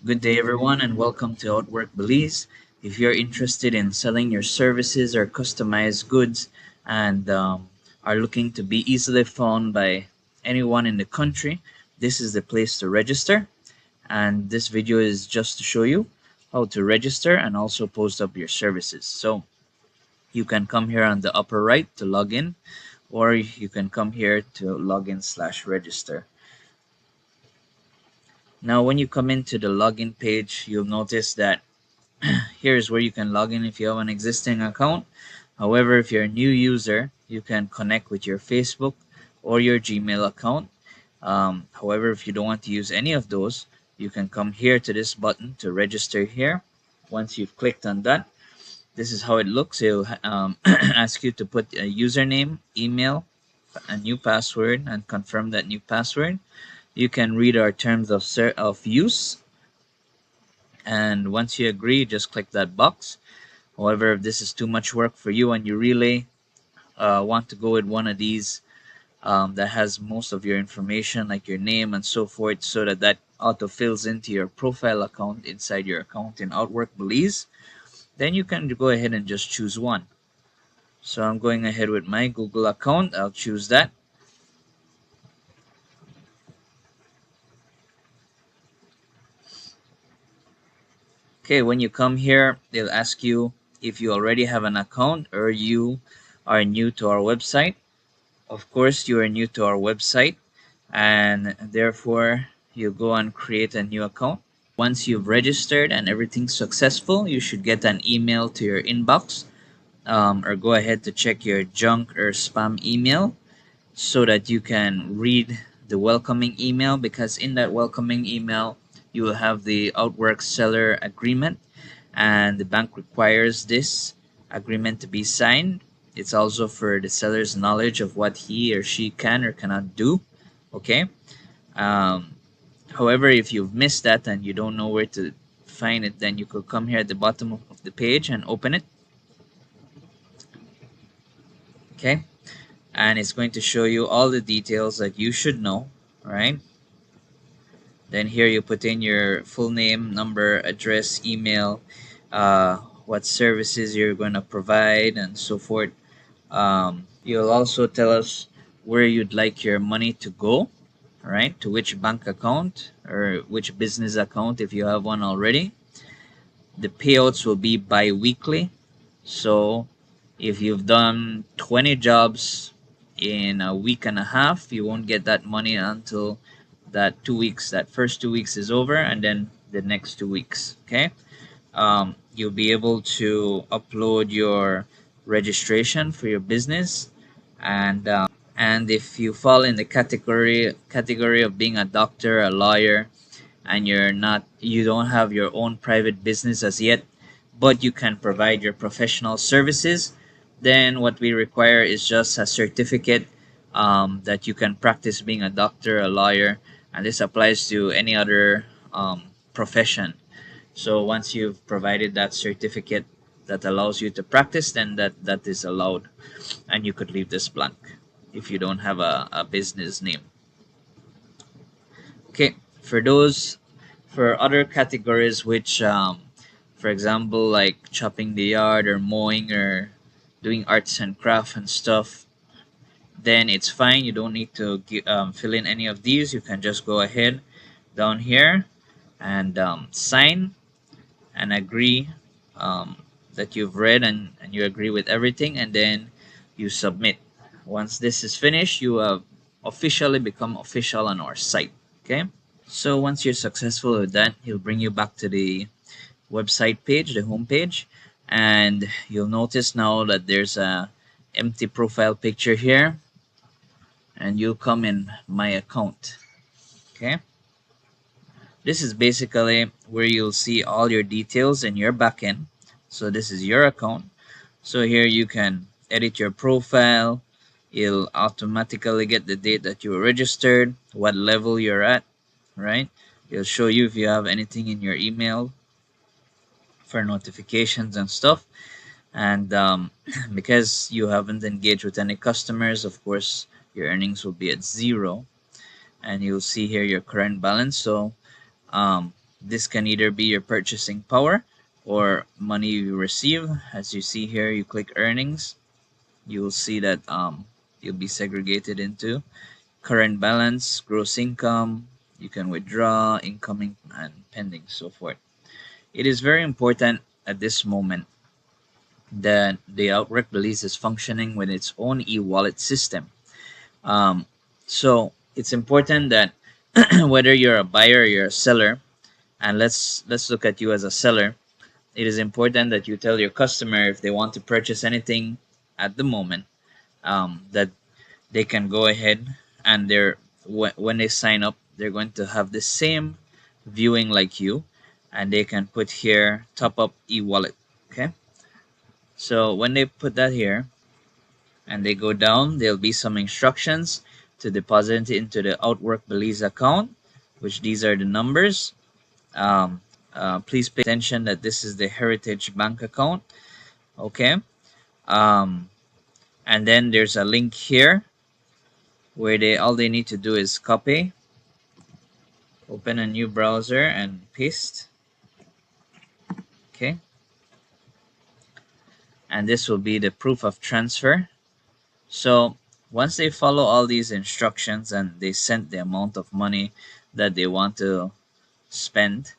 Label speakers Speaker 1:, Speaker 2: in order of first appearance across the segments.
Speaker 1: Good day, everyone, and welcome to Outwork Belize. If you're interested in selling your services or customized goods and are looking to be easily found by anyone in the country, this is the place to register. And this video is just to show you how to register and also post up your services. So you can come here on the upper right to log in, or you can come here to log in/register. Now, when you come into the login page, you'll notice that here's where you can log in if you have an existing account. However, if you're a new user, you can connect with your Facebook or your Gmail account. However, if you don't want to use any of those, you can come here to this button to register here. Once you've clicked on that, this is how it looks. It'll ask you to put a username, email, a new password, and confirm that new password. You can read our terms of use, and once you agree, just click that box. However, if this is too much work for you and you really want to go with one of these that has most of your information, like your name and so forth, so that auto fills into your profile account inside your account in Outwork Belize, then you can go ahead and just choose one. So I'm going ahead with my Google account. I'll choose that. Okay, when you come here, they'll ask you if you already have an account or you are new to our website. Of course, you are new to our website, and therefore you go and create a new account. Once you've registered and everything's successful, you should get an email to your inbox, or go ahead to check your junk or spam email so that you can read the welcoming email, because in that welcoming email you will have the Outwork seller agreement, and the bank requires this agreement to be signed. It's also for the seller's knowledge of what he or she can or cannot do. Okay. Um, However, if you've missed that and you don't know where to find it, then you could come here at the bottom of the page and open it. Okay. And it's going to show you all the details that you should know, right? Then here you put in your full name, number, address, email, what services you're going to provide, and so forth. You'll also tell us where you'd like your money to go, right? To which bank account or which business account if you have one already. The payouts will be bi-weekly. So if you've done 20 jobs in a week and a half, you won't get that money until that first 2 weeks is over, and then the next 2 weeks. Okay. You'll be able to upload your registration for your business, and if you fall in the category of being a doctor, a lawyer, and you don't have your own private business as yet, but you can provide your professional services, then what we require is just a certificate that you can practice being a doctor, a lawyer, and this applies to any other profession. So once you've provided that certificate that allows you to practice, then that is allowed, and you could leave this blank if you don't have a business name. Okay, for other categories, which for example, like chopping the yard or mowing or doing arts and craft and stuff, then it's fine. You don't need to fill in any of these. You can just go ahead down here and sign and agree that you've read and you agree with everything, and then you submit. Once this is finished, you have officially become official on our site. Okay. So once you're successful with that, he'll bring you back to the website page, the home page, and you'll notice now that there's a empty profile picture here, and you'll come in my account. Okay. This is basically where you'll see all your details in your backend. So this is your account. So here you can edit your profile. It'll automatically get the date that you were registered, what level you're at, right? It'll show you if you have anything in your email for notifications and stuff. And because you haven't engaged with any customers, of course, your earnings will be at zero. And you'll see here your current balance. So This can either be your purchasing power or money you receive. As you see here, you click earnings, you will see that you'll be segregated into current balance, gross income, you can withdraw, incoming, and pending, so forth. It is very important at this moment that the Outwork Belize is functioning with its own e-wallet system. Um, so it's important that whether you're a buyer or you're a seller, and let's look at you as a seller, it is important that you tell your customer if they want to purchase anything at the moment, that they can go ahead and when they sign up, they're going to have the same viewing like you, and they can put here top up e-wallet. Okay, so when they put that here and they go down, there'll be some instructions to deposit into the Outwork Belize account, which these are the numbers. um, Please pay attention that this is the Heritage Bank account. Okay, um, and then there's a link here where they all they need to do is copy, open a new browser, and paste. Okay, and this will be the proof of transfer. So once they follow all these instructions and they send the amount of money that they want to spend,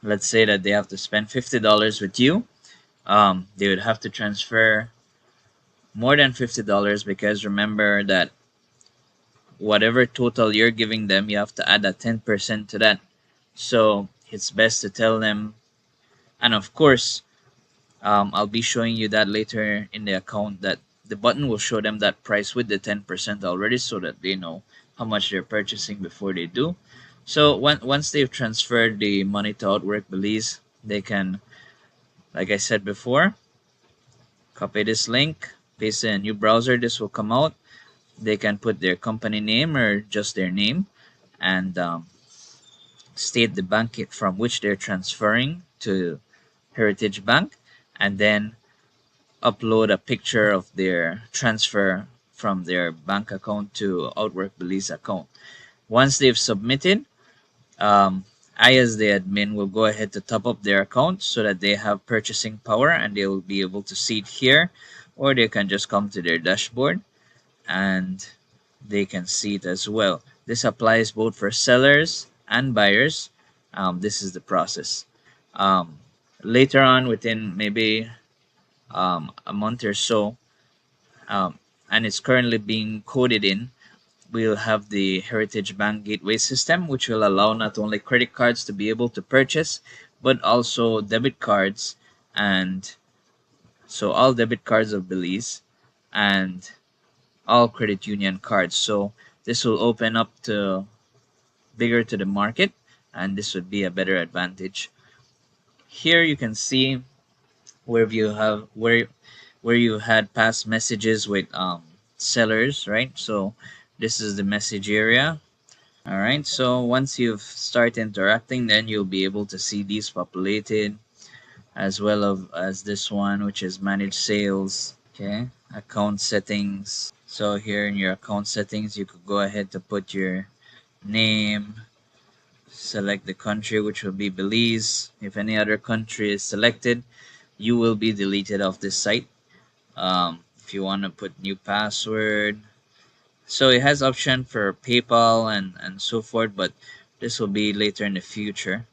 Speaker 1: let's say that they have to spend $50 with you, they would have to transfer more than $50, because remember that whatever total you're giving them, you have to add a 10% to that. So it's best to tell them, and of course, I'll be showing you that later in the account, that the button will show them that price with the 10% already, so that they know how much they're purchasing before they do. So once they've transferred the money to Outwork Belize, they can, like I said before, copy this link, paste in a new browser, this will come out. They can put their company name or just their name, and state the bank from which they're transferring to Heritage Bank, and then upload a picture of their transfer from their bank account to Outwork Belize account. Once they've submitted, I as the admin will go ahead to top up their account so that they have purchasing power and they will be able to see it here, or they can just come to their dashboard and they can see it as well. This applies both for sellers and buyers. This is the process. Um, Later on, within maybe a month or so, um, and it's currently being coded in, we'll have the Heritage Bank Gateway system, which will allow not only credit cards to be able to purchase, but also debit cards, and so all debit cards of Belize and all credit union cards. So this will open up to bigger to the market, and this would be a better advantage. Here you can see where you had past messages with sellers, right? So this is the message area. All right, so once you've start interacting, then you'll be able to see these populated, as well as this one, which is manage sales. Okay, account settings. So here in your account settings, you could go ahead to put your name, select the country, which will be Belize. If any other country is selected, you will be deleted off this site. If you want to put new password, so it has option for PayPal and so forth, but this will be later in the future.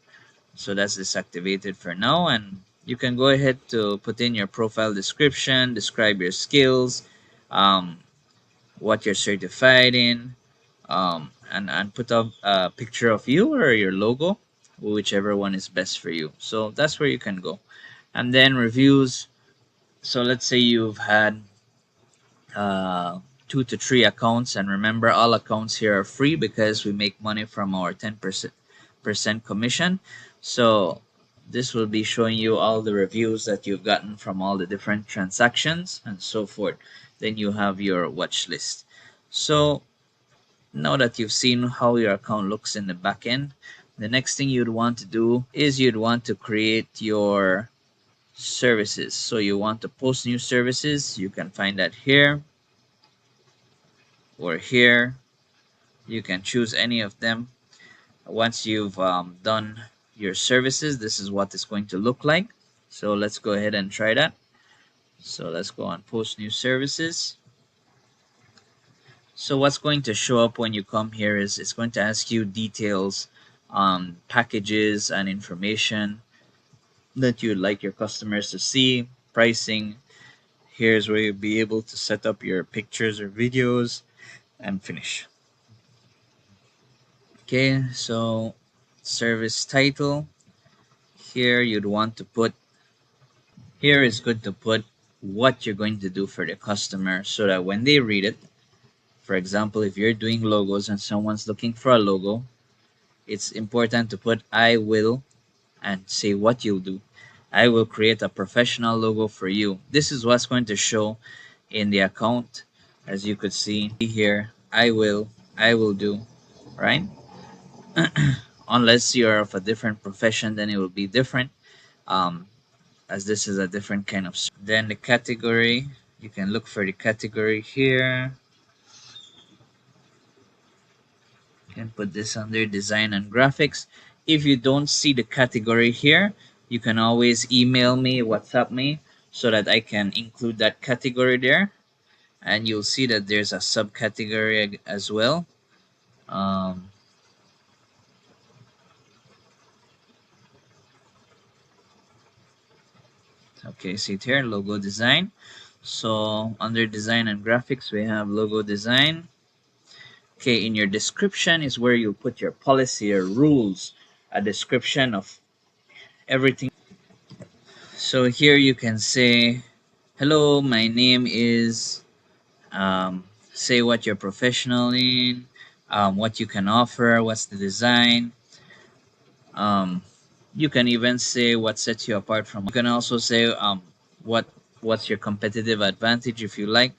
Speaker 1: So that's disactivated for now, and you can go ahead to put in your profile description, describe your skills, um, what you're certified in, and put up a picture of you or your logo, whichever one is best for you. So that's where you can go. And then reviews. So let's say you've had 2 to 3 accounts, and remember, all accounts here are free because we make money from our 10% commission. So this will be showing you all the reviews that you've gotten from all the different transactions and so forth. Then you have your watch list. So now that you've seen how your account looks in the back end, the next thing you'd want to do is you'd want to create your services. So you want to post new services. You can find that here or here. You can choose any of them. Once you've done your services, this is what it's going to look like. So let's go ahead and try that. So let's go on post new services. So what's going to show up when you come here is it's going to ask you details, packages and information that you'd like your customers to see, pricing. Here's where you'll be able to set up your pictures or videos and finish. Okay, so service title. Here you'd want to put, here is good to put what you're going to do for the customer so that when they read it, for example, if you're doing logos and someone's looking for a logo, it's important to put I will and say what you'll do. I will create a professional logo for you. This is what's going to show in the account. As you could see here, I will do, right? Unless you're of a different profession, then it will be different, um, as this is a different kind of. Then the category, you can look for the category here. You can put this under design and graphics. If you don't see the category here, you can always email me, WhatsApp me, so that I can include that category there. And you'll see that there's a subcategory as well. Okay, see it here, logo design. So under design and graphics, we have logo design. Okay, in your description is where you put your policy or rules, a description of everything. So here you can say, hello, my name is, say what you're professional in, what you can offer, what's the design. Um, you can even say what sets you apart from. You can also say what what's your competitive advantage if you like,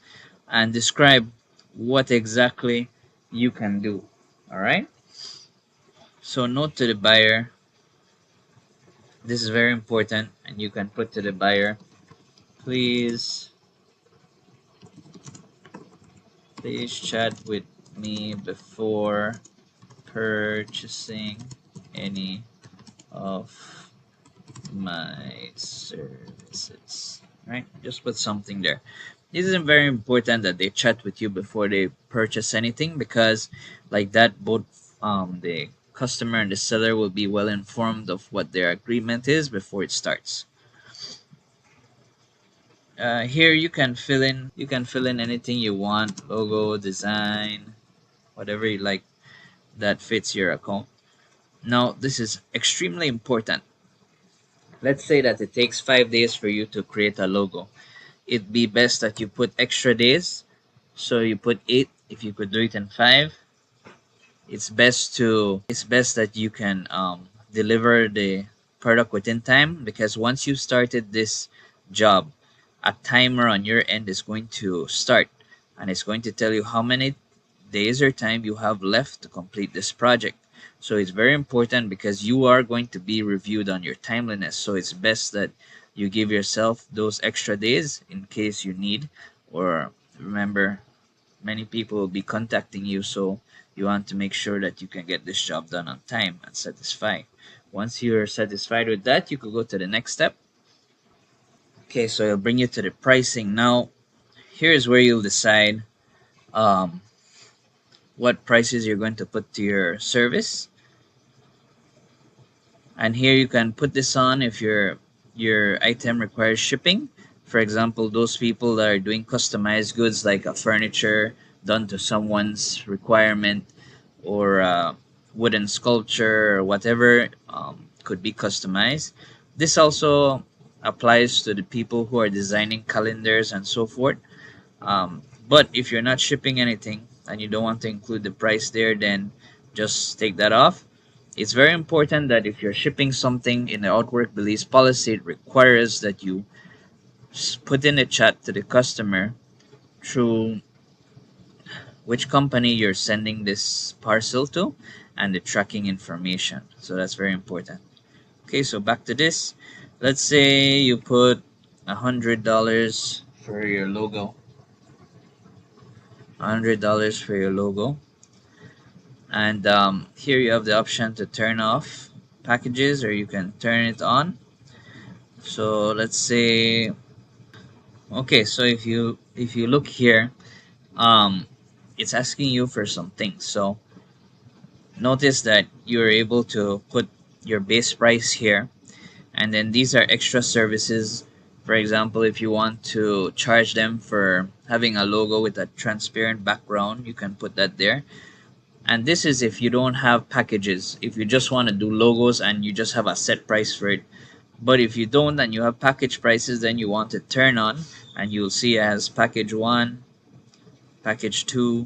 Speaker 1: and describe what exactly you can do. All right. So note to the buyer. This is very important, and you can put to the buyer, please chat with me before purchasing any of my services. Right? Just put something there. It is very important that they chat with you before they purchase anything, because like that both the customer and the seller will be well informed of what their agreement is before it starts. Here you can fill in anything you want, logo, design, whatever you like that fits your account. Now this is extremely important. Let's say that it takes 5 days for you to create a logo. It'd be best that you put extra days, so you put 8 if you could do it in 5. It's best that you can deliver the product within time, because once you started this job, a timer on your end is going to start, and it's going to tell you how many days or time you have left to complete this project. So it's very important, because you are going to be reviewed on your timeliness. So it's best that you give yourself those extra days in case you need, or remember, many people will be contacting you, so you want to make sure that you can get this job done on time and satisfied. Once you're satisfied with that, you could go to the next step. Okay, so it'll bring you to the pricing. Now, here's where you'll decide um, what prices you're going to put to your service. And here you can put this on if your item requires shipping. For example, those people that are doing customized goods like a furniture done to someone's requirement, or wooden sculpture, or whatever could be customized. This also applies to the people who are designing calendars and so forth. But if you're not shipping anything and you don't want to include the price there, then just take that off. It's very important that if you're shipping something in the Outwork Belize policy, it requires that you put in a chat to the customer through which company you're sending this parcel to and the tracking information. So that's very important. Okay, so back to this. Let's say you put $100 for your logo. $100 for your logo. And here you have the option to turn off packages, or you can turn it on. So let's say, okay, so if you look here, um it's asking you for some things. So notice that you're able to put your base price here, and then these are extra services. For example, if you want to charge them for having a logo with a transparent background, you can put that there. And this is if you don't have packages, if you just want to do logos and you just have a set price for it. But if you don't and you have package prices, then you want to turn on, and you'll see it has package 1, package 2,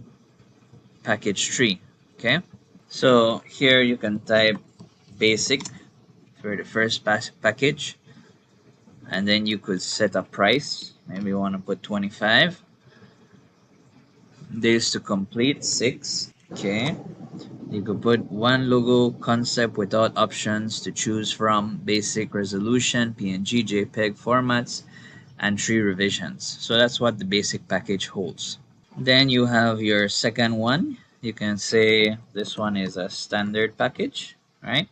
Speaker 1: package 3. Okay, so here you can type basic for the first package, and then you could set a price. Maybe you want to put 25. Days to complete 6. Okay, you could put one logo concept without options to choose from: basic, resolution, PNG, JPEG formats, and 3 revisions. So that's what the basic package holds. Then you have your second one. You can say this one is a standard package, right?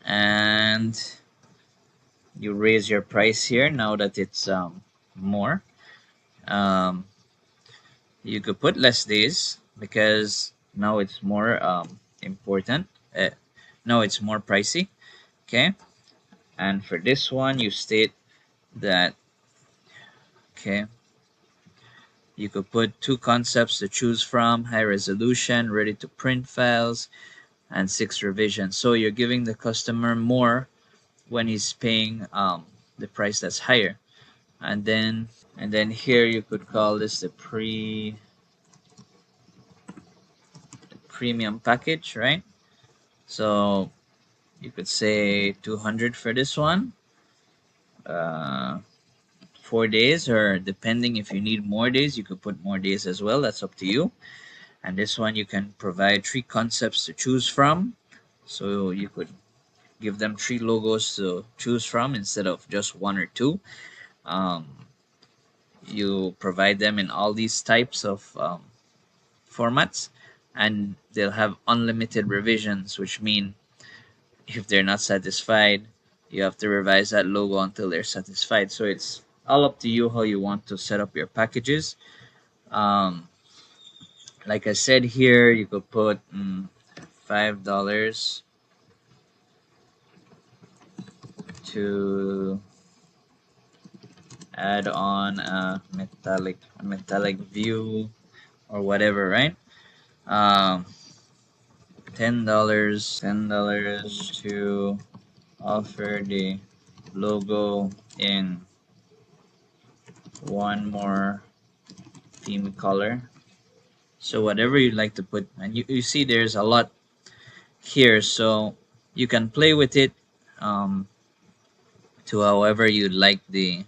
Speaker 1: And you raise your price here now that it's more. Um, you could put less days because now it's more important. Now it's more pricey. Okay, and for this one you state that, okay, you could put 2 concepts to choose from: high resolution, ready to print files, and 6 revisions. So you're giving the customer more when he's paying the price that's higher. And then here you could call this the premium package, right? So you could say 200 for this one, uh, 4 days, or depending, if you need more days, you could put more days as well. That's up to you. And this one you can provide 3 concepts to choose from. So you could give them 3 logos to choose from instead of just 1 or 2. You provide them in all these types of formats, and they'll have unlimited revisions, which mean if they're not satisfied, you have to revise that logo until they're satisfied. So it's all up to you how you want to set up your packages. Um, like I said here, you could put $5 to add on a metallic view or whatever, right? Um, $10 to offer the logo in one more theme color. So whatever you'd like to put, and you see there's a lot here, so you can play with it to however you'd like the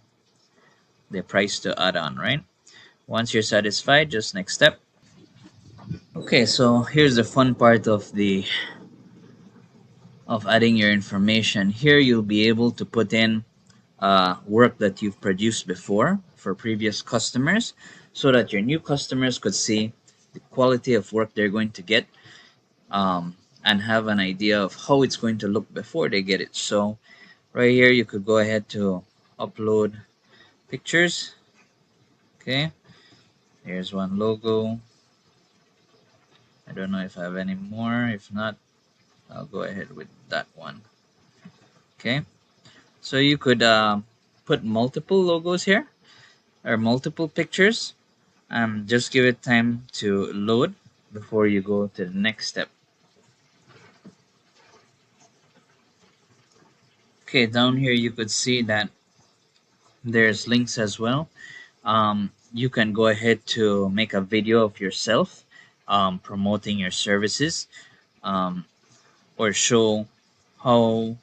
Speaker 1: price to add on, right? Once you're satisfied, just next step. Okay, so here's the fun part of adding your information. Here you'll be able to put in work that you've produced before for previous customers, so that your new customers could see the quality of work they're going to get, and have an idea of how it's going to look before they get it. So right here you could go ahead to upload pictures. Okay, here's one logo. I don't know if I have any more. If not, I'll go ahead with that one. Okay, so you could put multiple logos here, or multiple pictures. Just give it time to load before you go to the next step. Okay, down here you could see that there's links as well. You can go ahead to make a video of yourself promoting your services, um, or show how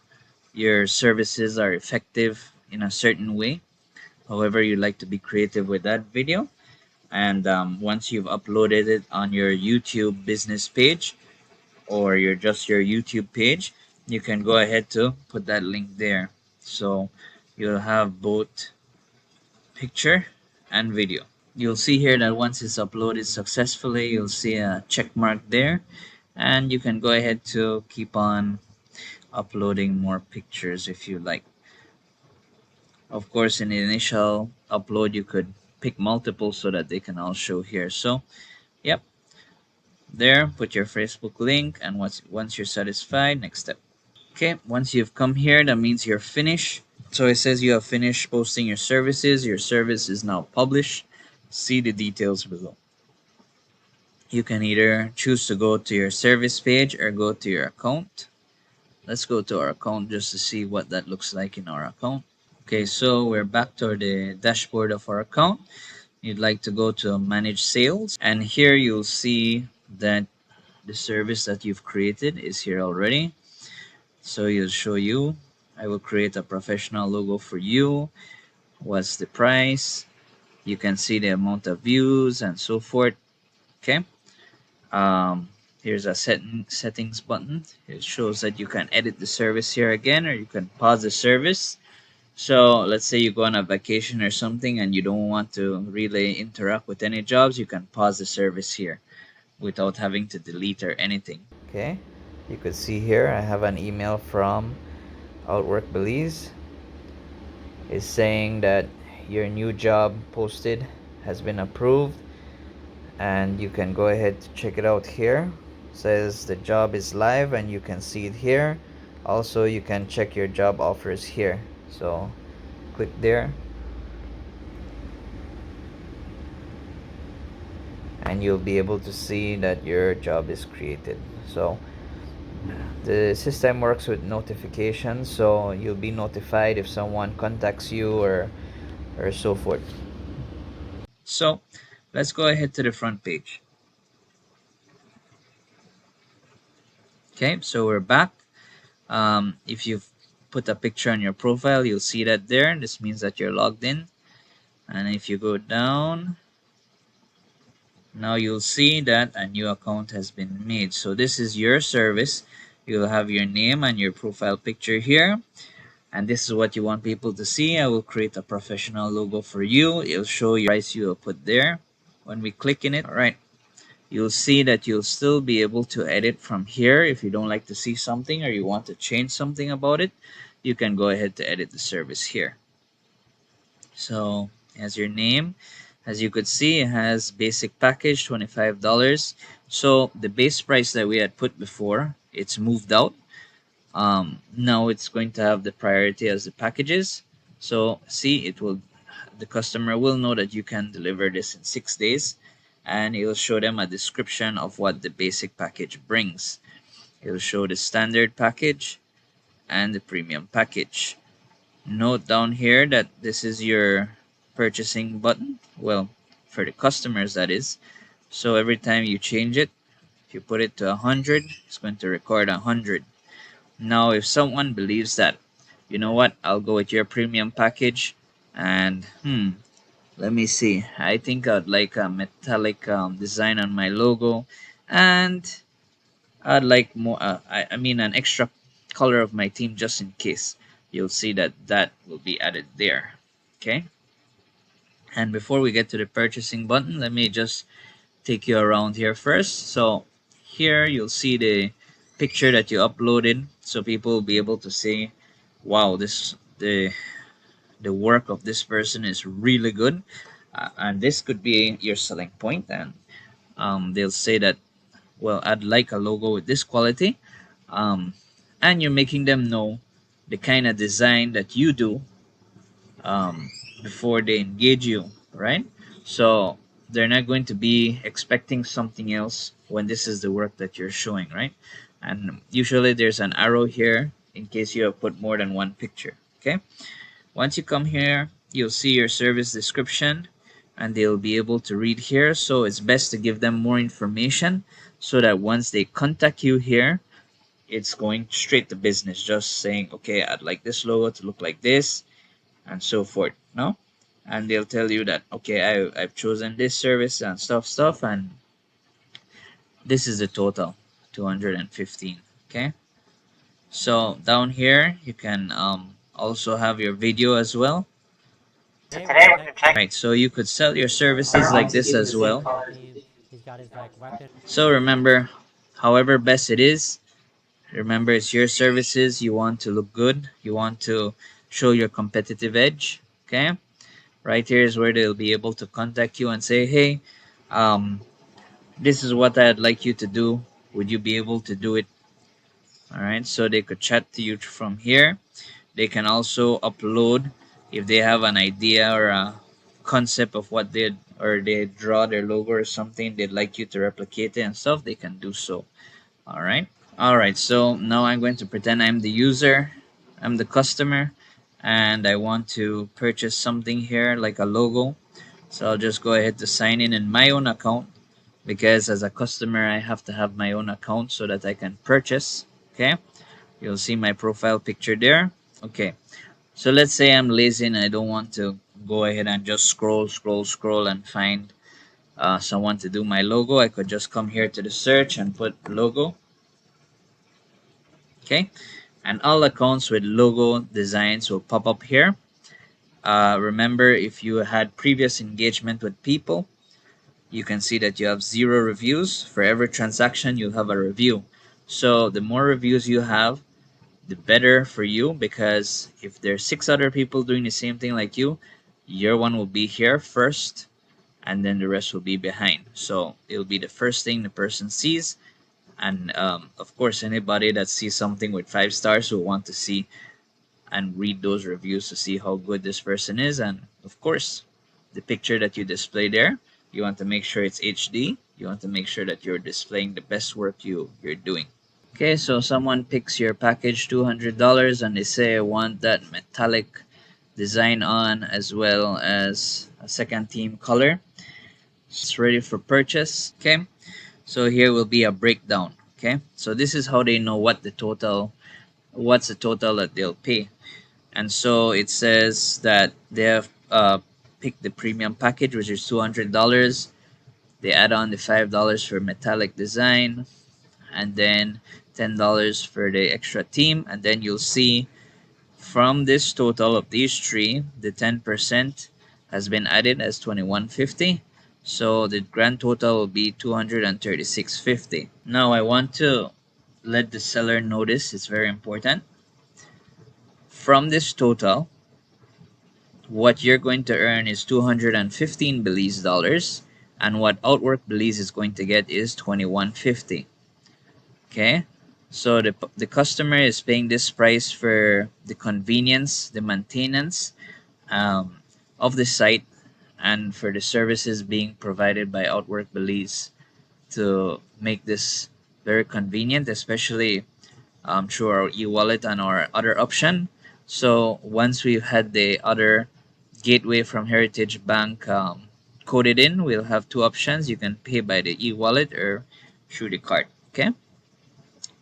Speaker 1: your services are effective in a certain way. However, you like to be creative with that video. And once you've uploaded it on your YouTube business page, or your YouTube page, you can go ahead to put that link there. So you'll have both picture and video. You'll see here that once it's uploaded successfully, you'll see a check mark there, and you can go ahead to keep on uploading more pictures if you like. Of course, in the initial upload, you could pick multiple so that they can all show here. So, yep, there, put your Facebook link, and once you're satisfied, next step. Okay, once you've come here, that means you're finished. So it says you have finished posting your services. Your service is now published. See the details below. You can either choose to go to your service page or go to your account. Let's go to our account just to see what that looks like in our account. Okay, so we're back to the dashboard of our account. You'd like to go to manage sales, and here you'll see that the service that you've created is here already. So it'll show you, I will create a professional logo for you. What's the price? You can see the amount of views and so forth. Okay. Here's a settings button. It shows that you can edit the service here again, or you can pause the service. So let's say you go on a vacation or something and you don't want to really interact with any jobs, you can pause the service here without having to delete or anything. Okay, you could see here I have an email from Outwork Belize. It's saying that your new job posted has been approved, and you can go ahead to check it out here. It says the job is live and you can see it here. Also, you can check your job offers here. So click there and you'll be able to see that your job is created. So the system works with notifications, so you'll be notified if someone contacts you or so forth. So let's go ahead to the front page. Okay, so we're back. If you've put a picture on your profile, you'll see that there. This means that you're logged in. And if you go down, now you'll see that a new account has been made. So this is your service. You'll have your name and your profile picture here. And this is what you want people to see. I will create a professional logo for you. It'll show you the price you will put there. When we click in it, all right, you'll see that you'll still be able to edit from here. If you don't like to see something or you want to change something about it, you can go ahead to edit the service here. So as your name, as you could see, it has basic package $25. So the base price that we had put before, it's moved out. Now it's going to have the priority as the packages. So see, it will, the customer will know that you can deliver this in 6 days, and it will show them a description of what the basic package brings. It will show the standard package and the premium package. Note down here that this is your purchasing button, well, for the customers that is. So every time you change it, if you put it to 100, it's going to record 100. Now if someone believes that, you know what, I'll go with your premium package, and let me see, I think I'd like a metallic design on my logo, and I'd like more I mean an extra color of my team just in case. You'll see that that will be added there. Okay, and before we get to the purchasing button, let me just take you around here first. So here you'll see the picture that you uploaded, so people will be able to say, wow, this the work of this person is really good, and this could be your selling point. And they'll say that, well, I'd like a logo with this quality, um, and you're making them know the kind of design that you do um, before they engage you, right? So they're not going to be expecting something else when this is the work that you're showing, right? And usually there's an arrow here in case you have put more than one picture. Okay, once you come here, you'll see your service description, and they'll be able to read here. So it's best to give them more information so that once they contact you here, it's going straight to business, just saying, okay, I'd like this logo to look like this, and so forth. No, and they'll tell you that, okay, I've chosen this service and stuff, and this is the total 215. Okay, so down here you can also have your video as well. So
Speaker 2: Today we're
Speaker 1: today
Speaker 2: gonna
Speaker 1: we're
Speaker 2: check
Speaker 1: going to check. Right, so you could sell your services like this as well.
Speaker 2: if he's got his like weapon.
Speaker 1: So remember, however best it is, Remember, it's your services. You want to look good. You want to show your competitive edge. Okay. Right here is where they'll be able to contact you and say, hey, um, this is what I'd like you to do. Would you be able to do it? All right. So they could chat to you from here. They can also upload if they have an idea or a concept of what they draw their logo or something they'd like you to replicate it and stuff. They can do so. All right. Alright, so now I'm going to pretend I'm the user, I'm the customer, and I want to purchase something here like a logo. So I'll just go ahead to sign in my own account because as a customer I have to have my own account so that I can purchase. Okay, you'll see my profile picture there. Okay, so let's say I'm lazy and I don't want to go ahead and just scroll and find someone to do my logo. I could just come here to the search and put logo. Okay, and all accounts with logo designs will pop up here. Remember, if you had previous engagement with people, you can see that you have 0 reviews. For every transaction, you'll have a review. So the more reviews you have, the better for you, because if there's 6 other people doing the same thing like you, your one will be here first, and then the rest will be behind. So it'll be the first thing the person sees. And of course, anybody that sees something with 5 stars will want to see and read those reviews to see how good this person is. And of course, the picture that you display there, you want to make sure it's HD. You want to make sure that you're displaying the best work you're doing. Okay, so someone picks your package $200 and they say I want that metallic design on as well as a second theme color. So it's ready for purchase. Okay, so here will be a breakdown. Okay, so this is how they know what's the total that they'll pay. And so it says that they have picked the premium package, which is $200. They add on the $5 for metallic design, and then $10 for the extra theme. And then you'll see from this total of these three, the 10% has been added as 2150. So the grand total will be 236.50. Now I want to let the seller notice, it's very important. From this total, what you're going to earn is 215 Belize dollars, and what Outwork Belize is going to get is 2150. Okay, so the customer is paying this price for the convenience, the maintenance of the site, and for the services being provided by Outwork Belize to make this very convenient, especially through our e-wallet and our other option. So once we've had the other gateway from Heritage Bank coded in, we'll have two options. You can pay by the e-wallet or through the card. Okay,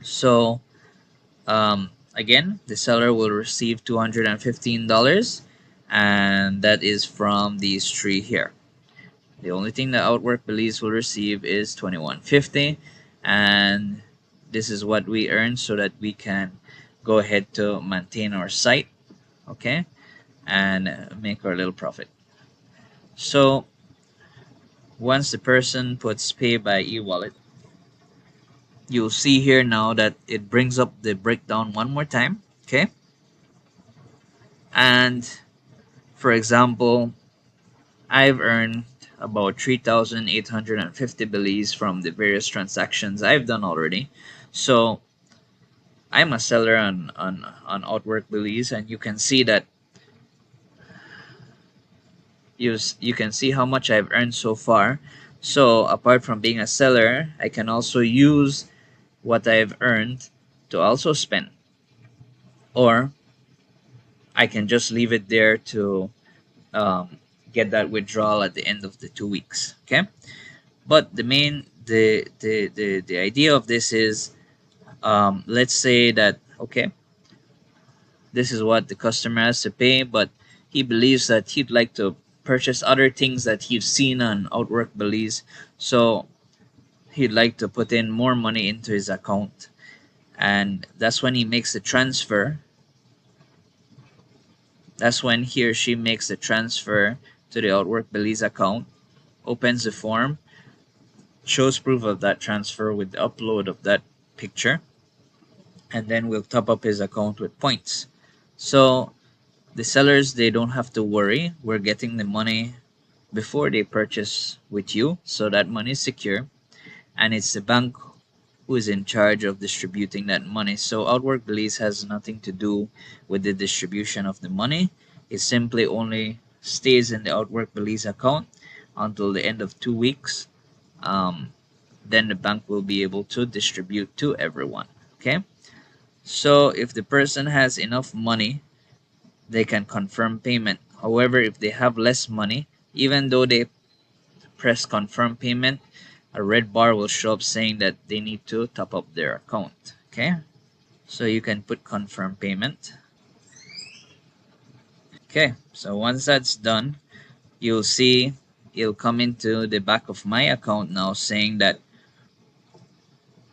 Speaker 1: so again, the seller will receive $215, and that is from these three here. The only thing that Outwork Belize will receive is 2150, and this is what we earn so that we can go ahead to maintain our site, okay, and make our little profit. So once the person puts pay by e-wallet, you'll see here now that it brings up the breakdown one more time. Okay, and for example, I've earned about 3,850 Belize from the various transactions I've done already. So I'm a seller on Outwork Belize, and you can see that you can see how much I've earned so far. So apart from being a seller, I can also use what I've earned to also spend, or I can just leave it there to get that withdrawal at the end of the 2 weeks. Okay, but the idea of this is, let's say that okay, this is what the customer has to pay, but he believes that he'd like to purchase other things that he's seen on Outwork Belize, so he'd like to put in more money into his account, and that's when he makes the transfer. That's when he or she makes the transfer to the Outwork Belize account, opens the form, shows proof of that transfer with the upload of that picture, and then we'll top up his account with points. So the sellers, they don't have to worry. We're getting the money before they purchase with you, so that money is secure, and it's the bank who is in charge of distributing that money. So Outwork Belize has nothing to do with the distribution of the money. It simply only stays in the Outwork Belize account until the end of 2 weeks. Um, then the bank will be able to distribute to everyone. Okay. So if the person has enough money, they can confirm payment. However, if they have less money, even though they press confirm payment, a red bar will show up saying that they need to top up their account. Okay, so you can put confirm payment. Okay, so once that's done, you'll see it'll come into the back of my account now saying that,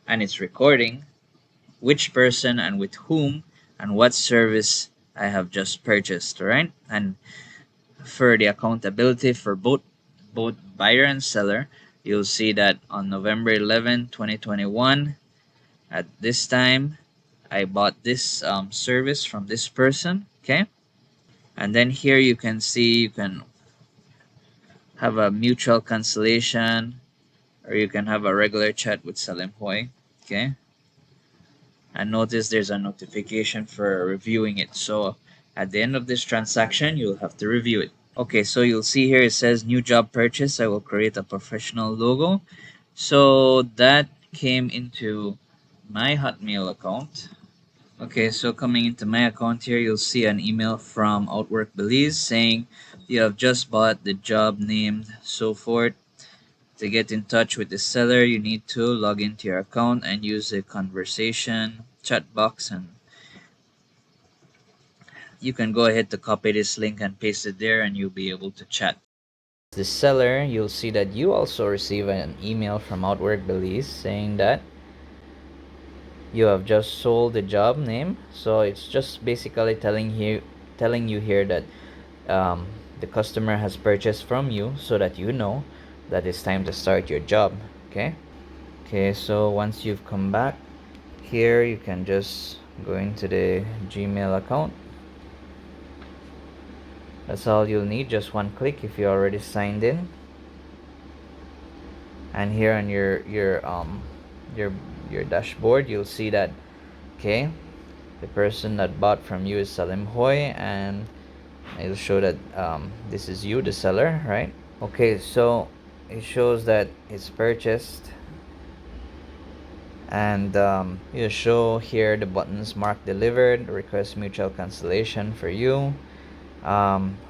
Speaker 1: and it's recording which person and with whom and what service I have just purchased, right? And for the accountability for both buyer and seller, you'll see that on November 11, 2021, at this time, I bought this service from this person. Okay, and then here you can see you can have a mutual cancellation, or you can have a regular chat with Salim Hoy. Okay, and notice there's a notification for reviewing it. So at the end of this transaction, you'll have to review it. Okay, so you'll see here it says new job purchase. I will create a professional logo. So that came into my Hotmail account. Okay, so coming into my account here, you'll see an email from Outwork Belize saying you have just bought the job named so forth. To get in touch with the seller, you need to log into your account and use the conversation chat box, and you can go ahead to copy this link and paste it there and you'll be able to chat. The seller, you'll see that you also receive an email from Outwork Belize saying that you have just sold the job name. So it's just basically telling you here that the customer has purchased from you, so that you know that it's time to start your job. Okay, so once you've come back here, you can just go into the Gmail account. That's all you'll need, just one click if you already signed in. And here on your dashboard, you'll see that, okay, the person that bought from you is Salim Hoy, and it'll show that this is you, the seller, right? Okay, so it shows that it's purchased, and you show here the buttons marked delivered, request mutual cancellation for you,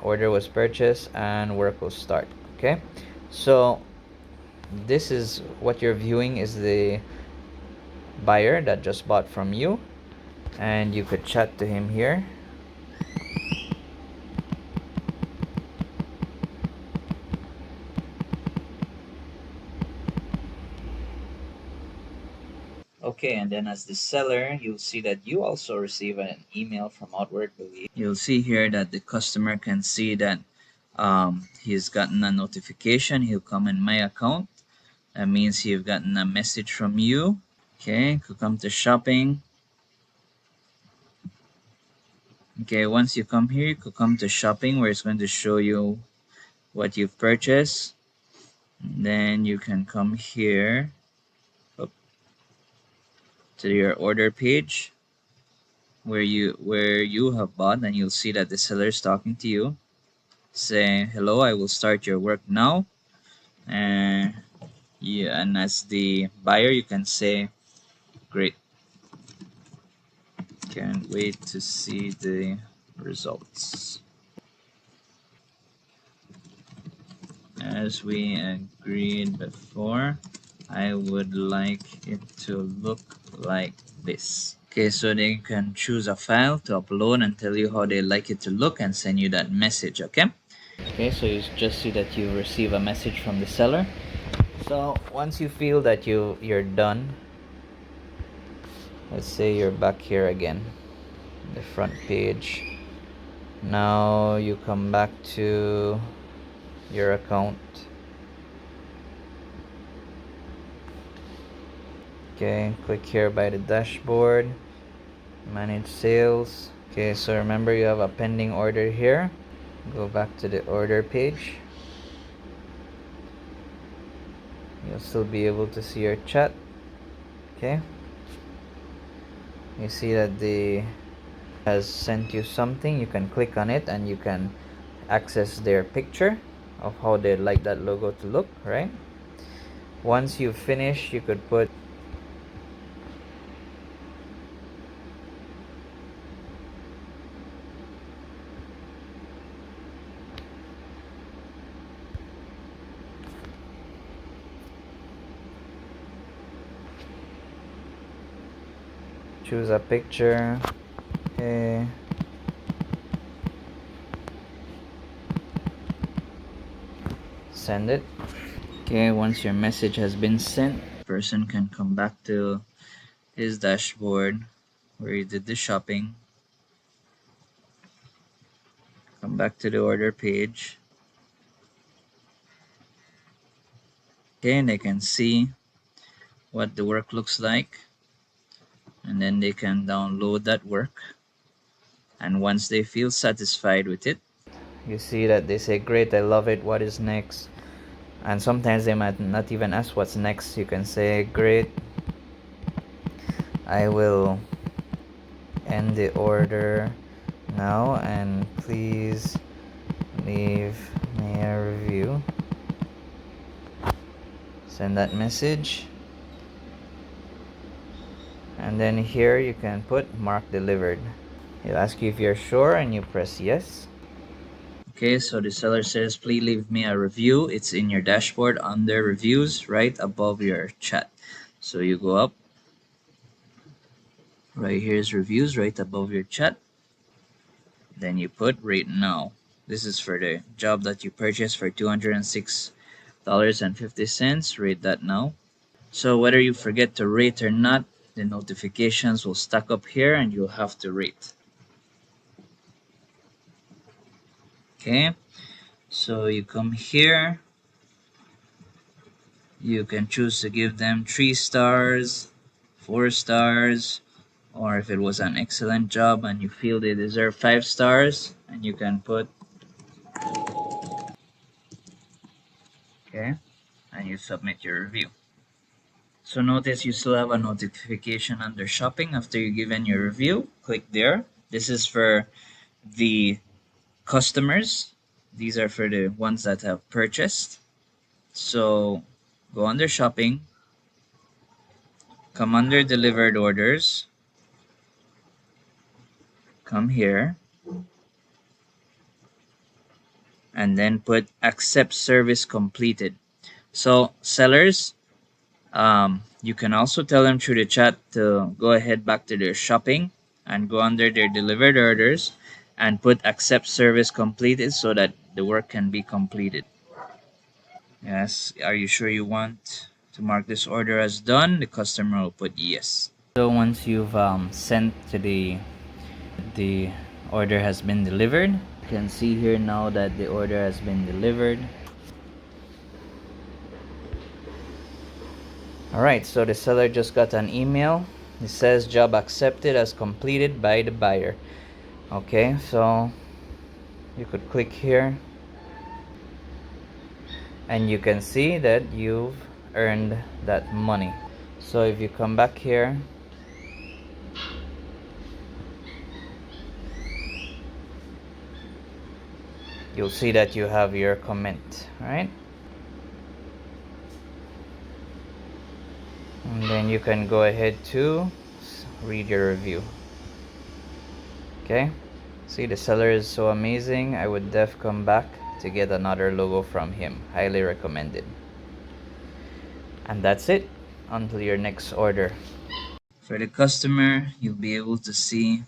Speaker 1: order was purchased, and work will start. Okay, so this is what you're viewing is the buyer that just bought from you, and you could chat to him here. Okay, and then as the seller, you'll see that you also receive an email from Outwork Believe. You'll see here that the customer can see that he's gotten a notification. He'll come in my account. That means he's gotten a message from you. Okay, could come to shopping. Okay, once you come here, you could come to shopping, where it's going to show you what you've purchased. And then you can come here up to your order page where you have bought, and you'll see that the seller is talking to you, saying, "Hello, I will start your work now." And yeah, and as the buyer, you can say, "Great, can't wait to see the results. As we agreed before, I would like it to look like this." Okay, so they can choose a file to upload and tell you how they like it to look and send you that message. Okay, so you just see that you receive a message from the seller. So once you feel that you're done, let's say you're back here again, the front page. Now you come back to your account. Okay, click here by the dashboard. Manage sales. Okay, so remember you have a pending order here. Go back to the order page. You'll still be able to see your chat. Okay, you see that the has sent you something. You can click on it and you can access their picture of how they'd like that logo to look, right? Once you finish, you could put choose a picture. Okay, send it. Okay, once your message has been sent, person can come back to his dashboard where he did the shopping. Come back to the order page. Okay, and they can see what the work looks like, and then they can download that work. And once they feel satisfied with it, you see that they say, great, I love it, what is next? And sometimes they might not even ask what's next. You can say, great, I will end the order now, and please leave me a review. Send that message, and then here you can put mark delivered. It'll ask you if you're sure, and you press yes. Okay, so the seller says, please leave me a review. It's in your dashboard under reviews right above your chat. So you go up, right here's reviews right above your chat. Then you put rate now. This is for the job that you purchased for $206.50. Rate that now. So whether you forget to rate or not, the notifications will stack up here and you'll have to rate. Okay, so you come here. You can choose to give them 3 stars, 4 stars, or if it was an excellent job and you feel they deserve 5 stars, and you can put, okay, and you submit your review. So notice you still have a notification under shopping after you given your review. Click there. This is for the customers. These are for the ones that have purchased. So go under shopping, come under delivered orders, come here, and then put accept service completed. So sellers, you can also tell them through the chat to go ahead back to their shopping and go under their delivered orders and put accept service completed so that the work can be completed. Yes, are you sure you want to mark this order as done? The customer will put yes. So once you've sent to the order has been delivered, you can see here now that the order has been delivered. Alright, so the seller just got an email. It says job accepted as completed by the buyer. Okay, so you could click here and you can see that you've earned that money. So if you come back here, you'll see that you have your comment, right? And then you can go ahead to read your review. Okay, see, the seller is so amazing. I would come back to get another logo from him. Highly recommended. And that's it until your next order. For the customer, you'll be able to see,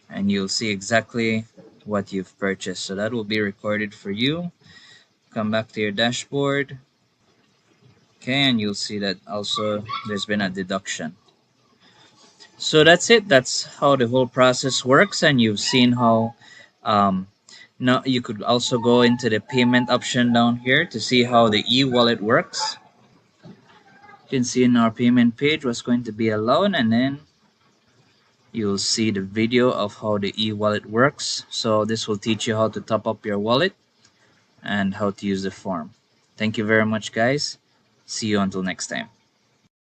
Speaker 1: and you'll see exactly what you've purchased. So that will be recorded for you. Come back to your dashboard. Okay, and you'll see that also there's been a deduction. So that's it. That's how the whole process works, and you've seen how now you could also go into the payment option down here to see how the e-wallet works. You can see in our payment page what's going to be allowed, and then you'll see the video of how the e-wallet works. So this will teach you how to top up your wallet and how to use the form. Thank you very much, guys. See you until next time.